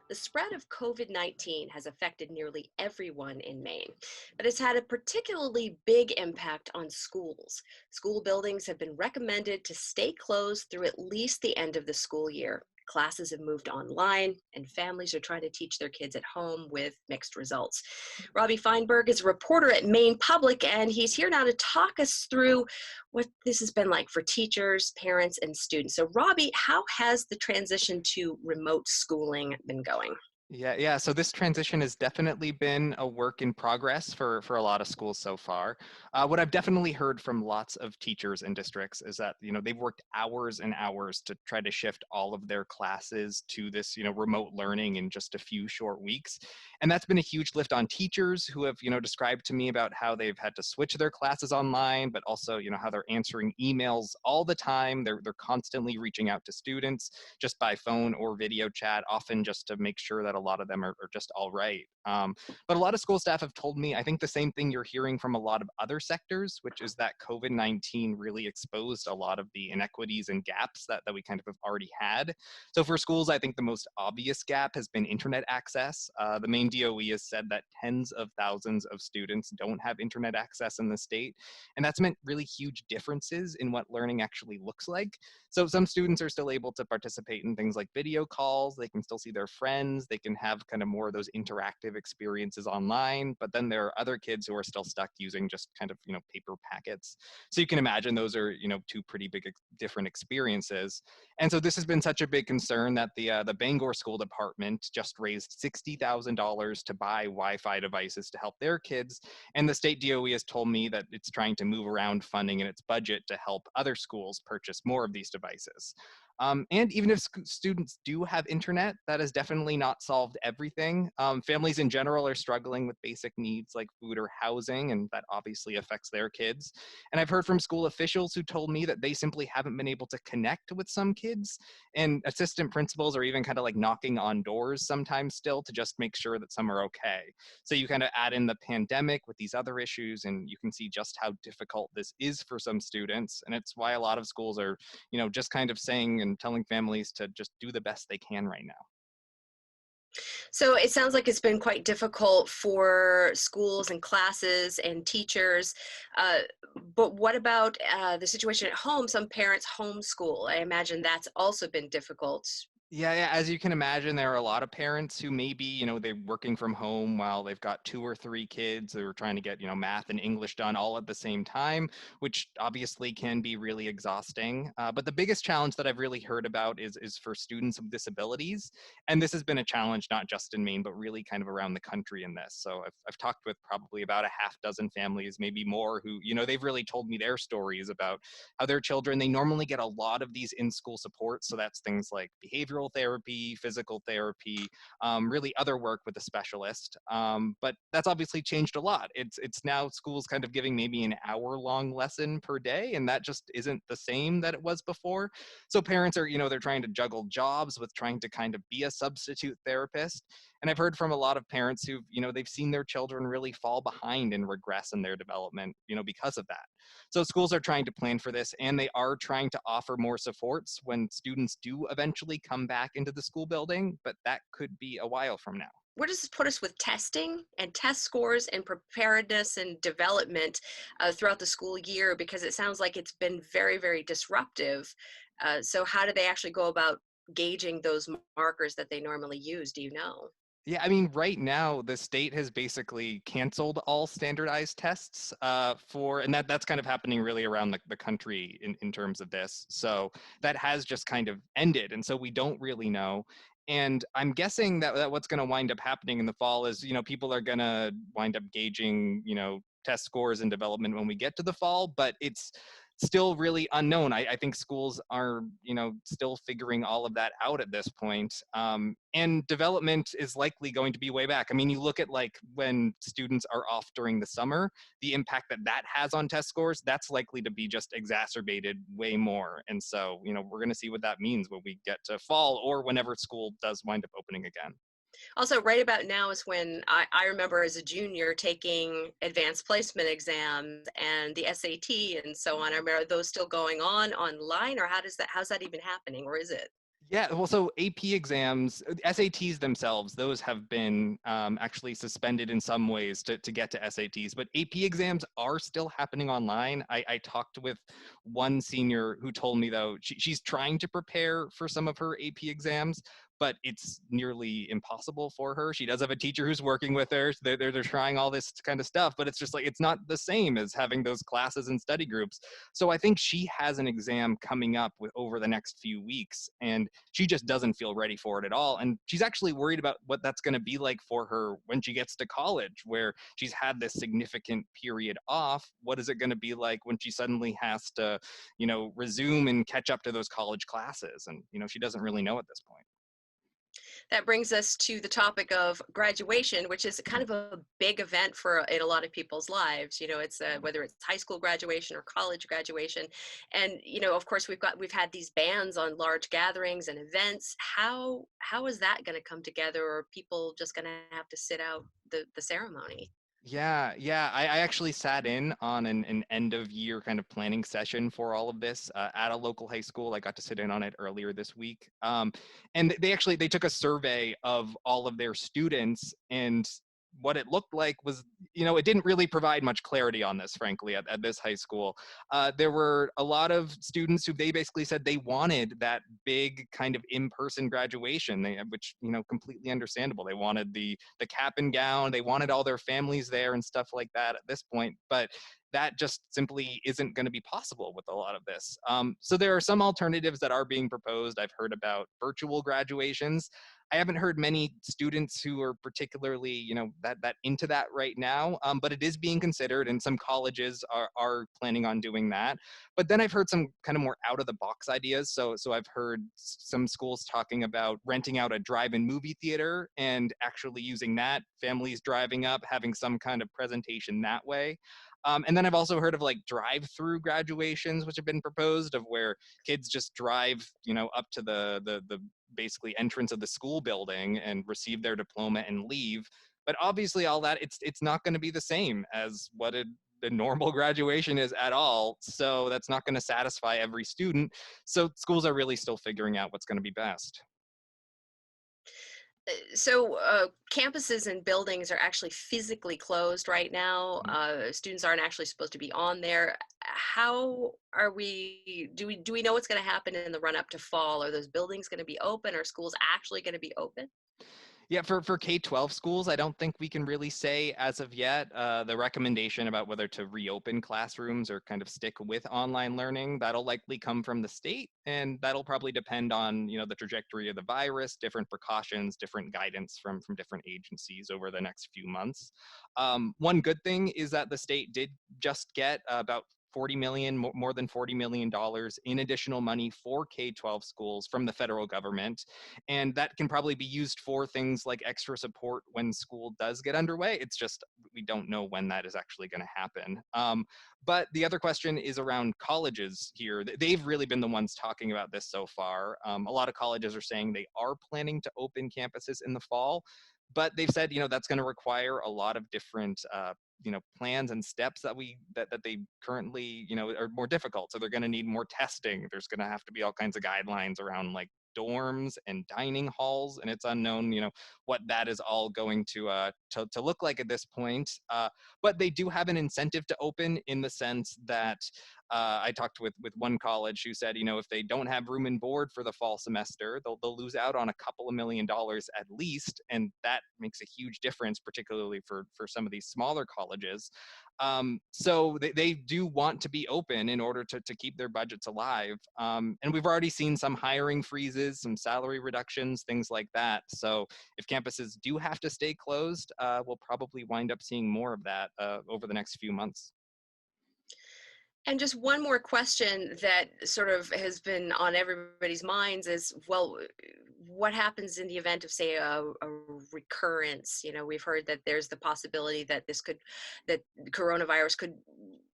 The spread of COVID-19 has affected nearly everyone in Maine, but it's had a particularly big impact on schools. School buildings have been recommended to stay closed through at least the end of the school year. Classes have moved online, and families are trying to teach their kids at home with mixed results. Robbie Feinberg is a reporter at Maine Public, and he's here now to talk us through what this has been like for teachers, parents, and students. So, Robbie, how has the transition to remote schooling been going? Yeah. So this transition has definitely been a work in progress for a lot of schools so far. What I've definitely heard from lots of teachers and districts is that they've worked hours and hours to try to shift all of their classes to this remote learning in just a few short weeks, and that's been a huge lift on teachers who have described to me about how they've had to switch their classes online, but also how they're answering emails all the time. They're constantly reaching out to students just by phone or video chat, often just to make sure that a lot of them are just all right. But a lot of school staff have told me, I think the same thing you're hearing from a lot of other sectors, which is that COVID-19 really exposed a lot of the inequities and gaps that we kind of have already had. So for schools, I think the most obvious gap has been internet access. The Maine DOE has said that tens of thousands of students don't have internet access in the state, and that's meant really huge differences in what learning actually looks like. So some students are still able to participate in things like video calls. They can still see their friends. They can have kind of more of those interactive experiences online. But then there are other kids who are still stuck using just kind of, paper packets. So you can imagine those are, two pretty big different experiences. And so this has been such a big concern that the Bangor School Department just raised $60,000 to buy Wi-Fi devices to help their kids. And the state DOE has told me that it's trying to move around funding in its budget to help other schools purchase more of these devices. And even if students do have internet, that has definitely not solved everything. Families in general are struggling with basic needs like food or housing, and that obviously affects their kids. And I've heard from school officials who told me that they simply haven't been able to connect with some kids, and assistant principals are even kind of like knocking on doors sometimes still to just make sure that some are okay. So you kind of add in the pandemic with these other issues, and you can see just how difficult this is for some students. And it's why a lot of schools are just kind of saying and telling families to just do the best they can right now. So it sounds like it's been quite difficult for schools and classes and teachers. Uh, but what about the situation at home? Some parents homeschool. I imagine that's also been difficult. Yeah. As you can imagine, there are a lot of parents who maybe, they're working from home while they've got two or three kids who are trying to get, math and English done all at the same time, which obviously can be really exhausting. But the biggest challenge that I've really heard about is for students with disabilities. And this has been a challenge, not just in Maine, but really kind of around the country in this. So I've talked with probably about a half dozen families, maybe more, who, they've really told me their stories about how their children, they normally get a lot of these in-school supports. So that's things like behavioral therapy, physical therapy, really other work with a specialist. But that's obviously changed a lot. It's now schools kind of giving maybe an hour-long lesson per day, and that just isn't the same that it was before. So parents are, they're trying to juggle jobs with trying to kind of be a substitute therapist. And I've heard from a lot of parents who've, they've seen their children really fall behind and regress in their development, because of that. So schools are trying to plan for this, and they are trying to offer more supports when students do eventually come back into the school building, but that could be a while from now. Where does this put us with testing and test scores and preparedness and development throughout the school year? Because it sounds like it's been very, very disruptive. So how do they actually go about gauging those markers that they normally use? Do you know? Yeah, I mean, right now the state has basically canceled all standardized tests and that's kind of happening really around the country in terms of this. So that has just kind of ended, and so we don't really know. And I'm guessing that what's going to wind up happening in the fall is, people are going to wind up gauging, test scores and development when we get to the fall, but it's still really unknown. I think schools are, still figuring all of that out at this point. And development is likely going to be way back. I mean, you look at like when students are off during the summer, the impact that that has on test scores, that's likely to be just exacerbated way more. And so, we're going to see what that means when we get to fall or whenever school does wind up opening again. Also, right about now is when I remember as a junior taking advanced placement exams and the SAT and so on. I remember, are those still going on online, or how's that even happening, or is it? Yeah, well, so AP exams, SATs themselves, those have been actually suspended in some ways to get to SATs, but AP exams are still happening online. I talked with one senior who told me, though, she's trying to prepare for some of her AP exams, but it's nearly impossible for her. She does have a teacher who's working with her. So they're trying all this kind of stuff, but it's just like, it's not the same as having those classes and study groups. So I think she has an exam coming up over the next few weeks, and she just doesn't feel ready for it at all. And she's actually worried about what that's going to be like for her when she gets to college, where she's had this significant period off. What is it going to be like when she suddenly has to, resume and catch up to those college classes? And, she doesn't really know at this point. That brings us to the topic of graduation, which is kind of a big event in a lot of people's lives. It's whether it's high school graduation or college graduation, and of course, we've had these bans on large gatherings and events. How is that going to come together, or are people just going to have to sit out the ceremony? Yeah, yeah. I actually sat in on an end of year kind of planning session for all of this at a local high school. I got to sit in on it earlier this week. And they took a survey of all of their students, and what it looked like was, it didn't really provide much clarity on this, frankly, at this high school. There were a lot of students who they basically said they wanted that big kind of in-person graduation, which, completely understandable. They wanted the cap and gown, they wanted all their families there and stuff like that at this point. But that just simply isn't going to be possible with a lot of this. So there are some alternatives that are being proposed. I've heard about virtual graduations. I haven't heard many students who are particularly, that into that right now, but it is being considered, and some colleges are planning on doing that. But then I've heard some kind of more out of the box ideas. So I've heard some schools talking about renting out a drive-in movie theater and actually using that, families driving up, having some kind of presentation that way. And then I've also heard of like drive-through graduations, which have been proposed, of where kids just drive, up to the basically entrance of the school building and receive their diploma and leave. But obviously, all that it's not going to be the same as what the normal graduation is at all. So that's not going to satisfy every student. So schools are really still figuring out what's going to be best. So campuses and buildings are actually physically closed right now. Mhm. Students aren't actually supposed to be on there. How are we? Do we know what's going to happen in the run up to fall? Are those buildings going to be open? Are schools actually going to be open? Yeah, for K-12 schools, I don't think we can really say as of yet. The recommendation about whether to reopen classrooms or kind of stick with online learning, that'll likely come from the state, and that'll probably depend on, the trajectory of the virus, different precautions, different guidance from different agencies over the next few months. One good thing is that the state did just get about 40 million, more than $40 million in additional money for K-12 schools from the federal government. And that can probably be used for things like extra support when school does get underway. It's just we don't know when that is actually going to happen. But the other question is around colleges here. They've really been the ones talking about this so far. A lot of colleges are saying they are planning to open campuses in the fall, but they've said, that's going to require a lot of different plans and steps that they currently are more difficult. So they're going to need more testing. There's going to have to be all kinds of guidelines around like dorms and dining halls, and it's unknown what that is all going to look like at this point. But they do have an incentive to open, in the sense that I talked with one college who said, if they don't have room and board for the fall semester, they'll lose out on a couple of $1 million at least, and that makes a huge difference, particularly for some of these smaller colleges. So they do want to be open in order to keep their budgets alive. And we've already seen some hiring freezes, some salary reductions, things like that. So if campuses do have to stay closed, we'll probably wind up seeing more of that over the next few months. And just one more question that sort of has been on everybody's minds is, well, what happens in the event of, say, a recurrence? We've heard that there's the possibility that coronavirus could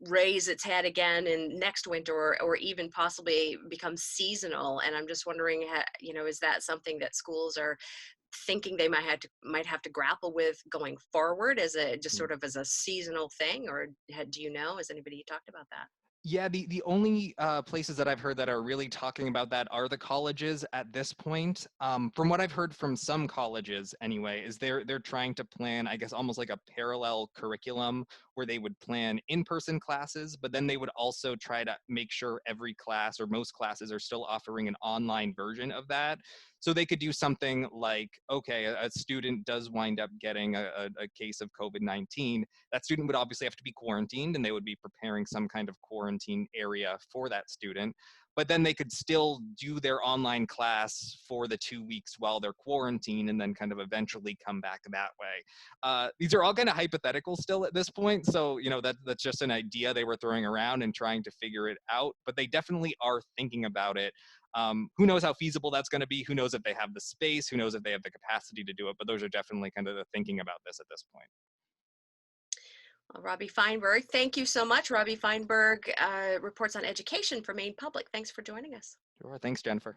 raise its head again in next winter, or even possibly become seasonal. And I'm just wondering, is that something that schools are thinking they might have to grapple with going forward, as a just sort of as a seasonal thing, or do you know? Has anybody talked about that? Yeah, the only places that I've heard that are really talking about that are the colleges at this point. From what I've heard from some colleges, anyway, is they're trying to plan, I guess, almost like a parallel curriculum where they would plan in-person classes, but then they would also try to make sure every class or most classes are still offering an online version of that. So they could do something like, okay, a student does wind up getting a case of COVID-19. That student would obviously have to be quarantined and they would be preparing some kind of quarantine area for that student. But then they could still do their online class for the 2 weeks while they're quarantined and then kind of eventually come back that way. These are all kind of hypothetical still at this point. So, that's just an idea they were throwing around and trying to figure it out. But they definitely are thinking about it. Who knows how feasible that's going to be? Who knows if they have the space? Who knows if they have the capacity to do it? But those are definitely kind of the thinking about this at this point. Well, Robbie Feinberg, thank you so much. Robbie Feinberg reports on education for Maine Public. Thanks for joining us. Sure. Thanks, Jennifer.